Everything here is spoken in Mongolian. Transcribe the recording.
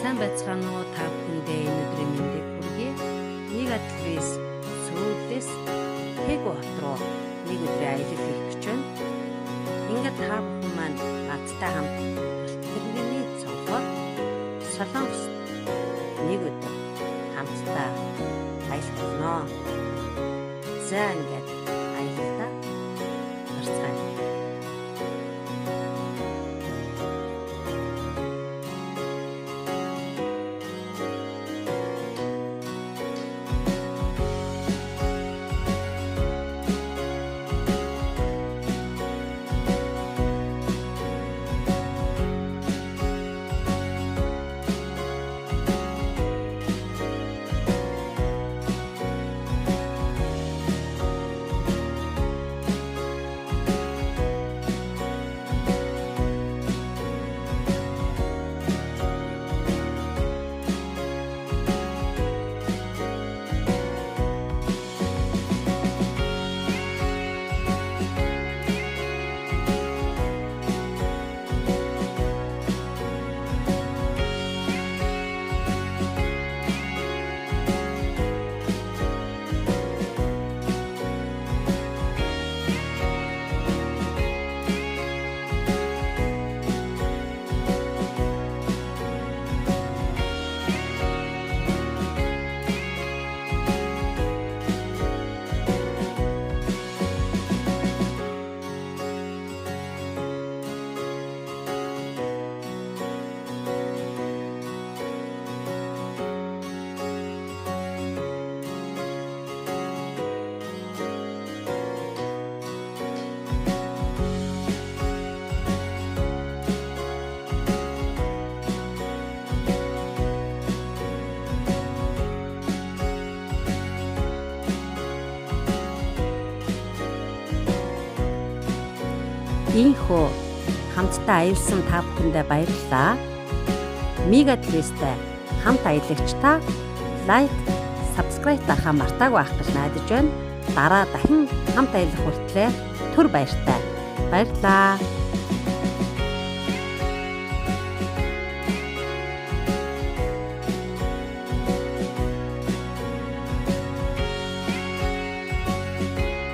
Сайн байцгаана уу та бүхэндээ энэ өдрийн мэндийг хүргэе. Нэг атлис Сөүлээс Тэгү хот руу нэг өдрийн аялал хийх гэж байна. Ингээд та бүхэн маань надтай хамт тэрний цонхоор Солонгост нэг өдөр хамтдаа аялах болно. За ингээд аялалдаа орцгаая. Ийхүү хамтдаа аялсан та бүхэндээ баярлалаа. Мегатлистэй хамт аялагч та лайк, subscribe дарахаа мартаагүй байх гэж найдаж байна. Дараа дахин хамт аялах хүртлээр түр баяртай. Баярлалаа.